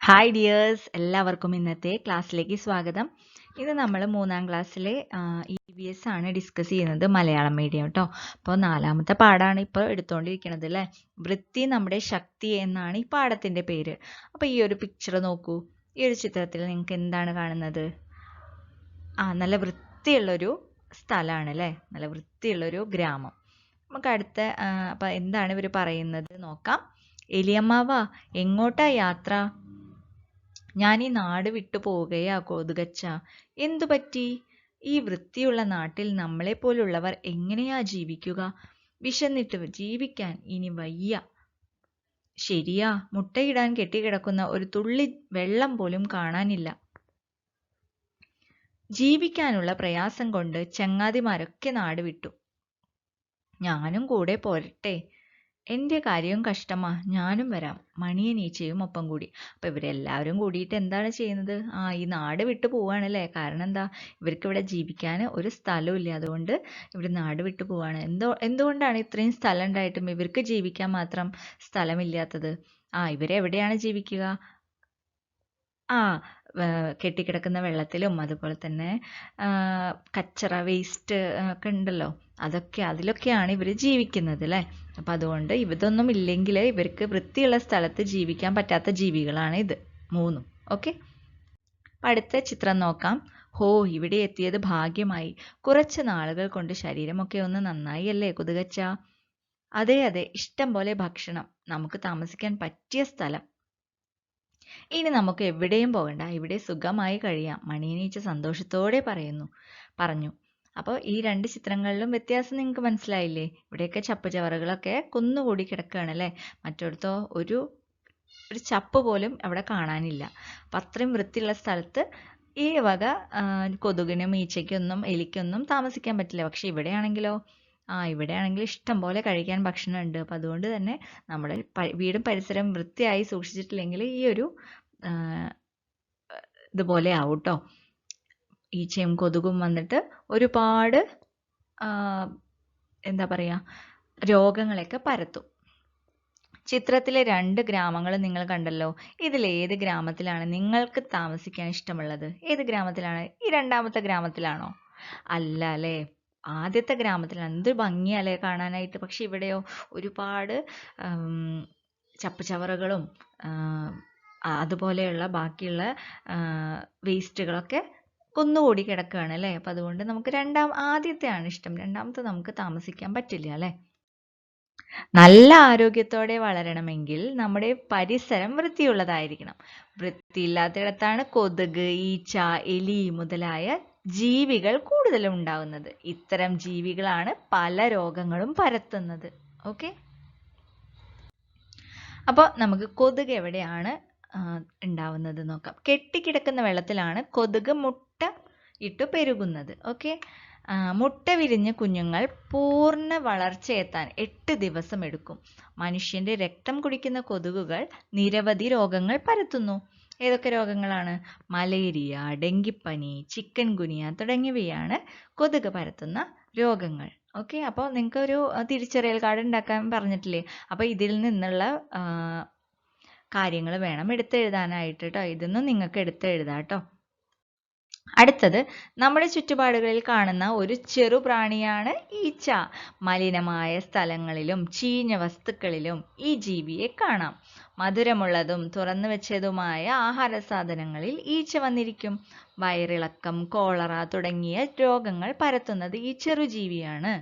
Hi dears, എല്ലാവർക്കും ഇന്നത്തെ ക്ലാസ്സിലേക്ക് സ്വാഗതം. ഇത് നമ്മൾ 3ാം ക്ലാസ്സിലെ EVS ആണ് ഡിസ്കസ് ചെയ്യുന്നത്, മലയാളം മീഡിയം കേട്ടോ. അപ്പോൾ 4ാമത്തെ പാഠമാണ് ഇപ്പോൾ എടുത്തുകൊണ്ടിരിക്കുന്നത് അല്ലേ. വൃത്തി നമ്മുടെ ശക്തി എന്നാണ് ഈ പാഠത്തിൻ്റെ പേര്. അപ്പോൾ ഈ ഒരു പിക്ചർ നോക്കൂ. ഈ ഒരു ചിത്രത്തിൽ നിങ്ങൾക്ക് എന്താണ് കാണുന്നത്? നല്ല വൃത്തിയുള്ളൊരു സ്ഥലമാണ് അല്ലേ, നല്ല വൃത്തിയുള്ളൊരു ഗ്രാമം. നമുക്ക് അടുത്ത അപ്പം എന്താണ് ഇവർ പറയുന്നത് നോക്കാം. എലിയമ്മാവ, എങ്ങോട്ടാ യാത്ര? ഞാൻ ഈ നാട് വിട്ടു പോവുകയാ കൊതുകച്ച. എന്തു പറ്റി? ഈ വൃത്തിയുള്ള നാട്ടിൽ നമ്മളെപ്പോലുള്ളവർ എങ്ങനെയാ ജീവിക്കുക? വിശന്നിട്ട് ജീവിക്കാൻ ഇനി വയ്യ. ശരിയാ, മുട്ടയിടാൻ കെട്ടിക്കിടക്കുന്ന ഒരു തുള്ളി വെള്ളം പോലും കാണാനില്ല. ജീവിക്കാനുള്ള പ്രയാസം കൊണ്ട് ചങ്ങാതിമാരൊക്കെ നാട് വിട്ടു. ഞാനും കൂടെ പോരട്ടെ? എൻ്റെ കാര്യവും കഷ്ടമാ, ഞാനും വരാം, മണിയൻ ഈച്ചയും ഒപ്പം കൂടി. അപ്പം ഇവരെല്ലാവരും കൂടിയിട്ട് എന്താണ് ചെയ്യുന്നത്? ഈ നാട് വിട്ടു പോവാണല്ലേ. കാരണം എന്താ? ഇവർക്ക് ഇവിടെ ജീവിക്കാൻ ഒരു സ്ഥലമില്ല, അതുകൊണ്ട് ഇവർ നാട് വിട്ടു പോവാണ്. എന്തുകൊണ്ടാണ് ഇത്രയും സ്ഥലം ഉണ്ടായിട്ടും ഇവർക്ക് ജീവിക്കാൻ മാത്രം സ്ഥലമില്ലാത്തത്? ഇവരെവിടെയാണ് ജീവിക്കുക? കെട്ടിക്കിടക്കുന്ന വെള്ളത്തിലും അതുപോലെ തന്നെ കച്ചറ വേസ്റ്റ് ഒക്കെ ഉണ്ടല്ലോ, അതിലൊക്കെയാണ് ഇവർ ജീവിക്കുന്നത് അല്ലേ. അപ്പം അതുകൊണ്ട് ഇതൊന്നും ഇല്ലെങ്കിൽ ഇവർക്ക് വൃത്തിയുള്ള സ്ഥലത്ത് ജീവിക്കാൻ പറ്റാത്ത ജീവികളാണ് ഇത് മൂന്നും. ഓക്കെ, അടുത്ത ചിത്രം നോക്കാം. ഇവിടെ എത്തിയത് ഭാഗ്യമായി. കുറച്ച് നാളുകൾ കൊണ്ട് ശരീരമൊക്കെ ഒന്ന് നന്നായി അല്ലേ കൊതുകച്ച? അതെ അതെ, ഇഷ്ടം പോലെ ഭക്ഷണം, നമുക്ക് താമസിക്കാൻ പറ്റിയ സ്ഥലം. ഇനി നമുക്ക് എവിടെയും പോകണ്ട, ഇവിടെ സുഖമായി കഴിയാം, മണിയനീച്ച സന്തോഷത്തോടെ പറഞ്ഞു. അപ്പോൾ ഈ രണ്ട് ചിത്രങ്ങളിലും വ്യത്യാസം നിങ്ങൾക്ക് മനസ്സിലായില്ലേ? ഇവിടെയൊക്കെ ചപ്പുചവറുകളൊക്കെ കുന്നുകൂടി കിടക്കുകയാണ് അല്ലേ. മറ്റിടത്തോ ഒരു ചപ്പ് പോലും അവിടെ കാണാനില്ല. അപ്പം അത്രയും വൃത്തിയുള്ള സ്ഥലത്ത് ഈ വക കൊതുകിനും ഈച്ചയ്ക്കൊന്നും എലിക്കൊന്നും താമസിക്കാൻ പറ്റില്ല. പക്ഷെ ഇവിടെയാണെങ്കിലോ, ഇവിടെയാണെങ്കിൽ ഇഷ്ടം പോലെ കഴിക്കാൻ ഭക്ഷണമുണ്ട്. അപ്പം അതുകൊണ്ട് തന്നെ നമ്മുടെ വീടും പരിസരം വൃത്തിയായി സൂക്ഷിച്ചിട്ടില്ലെങ്കിൽ ഈ ഒരു ഇതുപോലെ ആവും കേട്ടോ. ഈച്ചയും കൊതുകും വന്നിട്ട് ഒരുപാട് എന്താ പറയുക, രോഗങ്ങളൊക്കെ പരത്തും. ചിത്രത്തിലെ 2 ഗ്രാമങ്ങൾ നിങ്ങൾ കണ്ടല്ലോ. ഇതിൽ ഏത് ഗ്രാമത്തിലാണ് നിങ്ങൾക്ക് താമസിക്കാൻ ഇഷ്ടമുള്ളത്? ഏത് ഗ്രാമത്തിലാണ്? ഈ 2ാമത്തെ ഗ്രാമത്തിലാണോ? അല്ല അല്ലേ, ആദ്യത്തെ ഗ്രാമത്തിലാണ്. എന്ത് ഭംഗിയല്ലേ കാണാനായിട്ട്. പക്ഷെ ഇവിടെയോ ഒരുപാട് ചപ്പുചവറുകളും അതുപോലെയുള്ള ബാക്കിയുള്ള വേസ്റ്റുകളൊക്കെ കുന്നുകൂടി കിടക്കുകയാണ് അല്ലേ. അപ്പം അതുകൊണ്ട് നമുക്ക് ആദ്യത്തെയാണ് ഇഷ്ടം. 2ാമത്തെ നമുക്ക് താമസിക്കാൻ പറ്റില്ല അല്ലേ. നല്ല ആരോഗ്യത്തോടെ വളരണമെങ്കിൽ നമ്മുടെ പരിസരം വൃത്തിയുള്ളതായിരിക്കണം. വൃത്തിയില്ലാത്തിടത്താണ് കൊതുക്, ഈച്ച, എലി മുതലായ ജീവികൾ കൂടുതലും ഉണ്ടാവുന്നത്. ഇത്തരം ജീവികളാണ് പല രോഗങ്ങളും പരത്തുന്നത്. ഓക്കെ, അപ്പോൾ നമുക്ക് കൊതുക് എവിടെയാണ് ഉണ്ടാവുന്നത് നോക്കാം. കെട്ടിക്കിടക്കുന്ന വെള്ളത്തിലാണ് കൊതുക് മുട്ട ഇട്ട് പെരുകുന്നത്. ഓക്കെ, മുട്ട വിരിഞ്ഞ കുഞ്ഞുങ്ങൾ പൂർണ്ണ വളർച്ചയെത്താൻ 8 ദിവസം എടുക്കും. മനുഷ്യന്റെ രക്തം കുടിക്കുന്ന കൊതുകുകൾ നിരവധി രോഗങ്ങൾ പരത്തുന്നു. ഏതൊക്കെ രോഗങ്ങളാണ്? മലേറിയ, ഡെങ്കിപ്പനി, ചിക്കൻ ഗുനിയ തുടങ്ങിയവയാണ് കൊതുക് പരത്തുന്ന രോഗങ്ങൾ. ഓക്കെ, അപ്പോൾ നിങ്ങൾക്ക് ഒരു തിരിച്ചറിയൽ കാർഡ് ഉണ്ടാക്കാൻ പറഞ്ഞിട്ടില്ലേ? അപ്പോൾ ഇതിൽ നിന്നുള്ള കാര്യങ്ങൾ വേണം എടുത്തെഴുതാനായിട്ട് കേട്ടോ. ഇതൊന്നും നിങ്ങൾക്ക് എടുത്തെഴുതാം കേട്ടോ. അടുത്തത്, നമ്മുടെ ചുറ്റുപാടുകളിൽ കാണുന്ന ഒരു ചെറു പ്രാണിയാണ് ഈച്ച. മലിനമായ സ്ഥലങ്ങളിലും ചീഞ്ഞ വസ്തുക്കളിലും ഈ ജീവിയെ കാണാം. മധുരമുള്ളതും തുറന്നു വെച്ചതുമായ ആഹാര സാധനങ്ങളിൽ ഈച്ച വന്നിരിക്കും. വയറിളക്കം, കോളറ തുടങ്ങിയ രോഗങ്ങൾ പരത്തുന്നത് ഈ ചെറുജീവിയാണ്.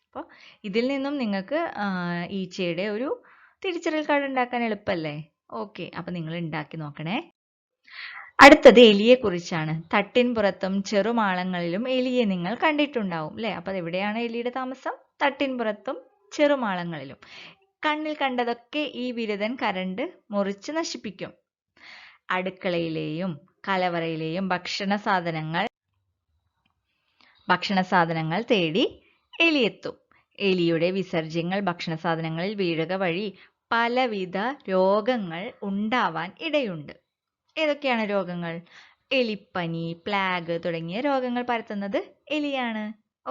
അപ്പോൾ ഇതിൽ നിന്നും നിങ്ങൾക്ക് ഈച്ചയുടെ ഒരു തിരിച്ചറിയൽ കാർഡ് ഉണ്ടാക്കാൻ എളുപ്പമല്ലേ? ഓക്കെ, അപ്പം നിങ്ങൾ ഉണ്ടാക്കി നോക്കണേ. അടുത്തത് എലിയെ കുറിച്ചാണ്. തട്ടിൻപുറത്തും ചെറുമാളങ്ങളിലും എലിയെ നിങ്ങൾ കണ്ടിട്ടുണ്ടാവും അല്ലേ. അപ്പം എവിടെയാണ് എലിയുടെ താമസം? തട്ടിൻപുറത്തും ചെറുമാളങ്ങളിലും. കണ്ണിൽ കണ്ടതൊക്കെ ഈ ബിരുദൻ കരണ്ട് മുറിച്ച് നശിപ്പിക്കും. അടുക്കളയിലെയും കലവറയിലെയും ഭക്ഷണ സാധനങ്ങൾ തേടി എലിയെത്തും. എലിയുടെ വിസർജ്യങ്ങൾ ഭക്ഷണ സാധനങ്ങളിൽ വീഴുക വഴി പലവിധ രോഗങ്ങൾ ഉണ്ടാവാൻ ഇടയുണ്ട്. ഏതൊക്കെയാണ് രോഗങ്ങൾ? എലിപ്പനി, പ്ലാഗ് തുടങ്ങിയ രോഗങ്ങൾ പരത്തുന്നത് എലിയാണ്.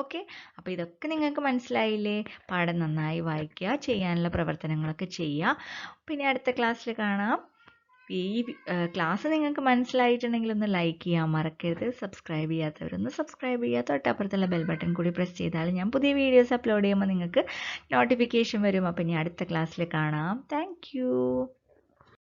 ഓക്കെ, അപ്പോൾ ഇതൊക്കെ നിങ്ങൾക്ക് മനസ്സിലായില്ലേ? പാഠം നന്നായി വായിക്കുക, ചെയ്യാനുള്ള പ്രവർത്തനങ്ങളൊക്കെ ചെയ്യുക. പിന്നെ അടുത്ത ക്ലാസ്സിൽ കാണാം. ഈ ക്ലാസ് നിങ്ങൾക്ക് മനസ്സിലായിട്ടുണ്ടെങ്കിൽ ഒന്ന് ലൈക്ക് ചെയ്യാൻ മറക്കരുത്. സബ്സ്ക്രൈബ് ചെയ്യാത്തവരൊന്ന് സബ്സ്ക്രൈബ് ചെയ്യുക. തൊട്ടപ്പുറത്തുള്ള ബെൽ ബട്ടൺ കൂടി പ്രസ് ചെയ്താൽ ഞാൻ പുതിയ വീഡിയോസ് അപ്ലോഡ് ചെയ്യുമ്പോൾ നിങ്ങൾക്ക് നോട്ടിഫിക്കേഷൻ വരും. അപ്പോൾ ഇനി അടുത്ത ക്ലാസ്സിൽ കാണാം. താങ്ക്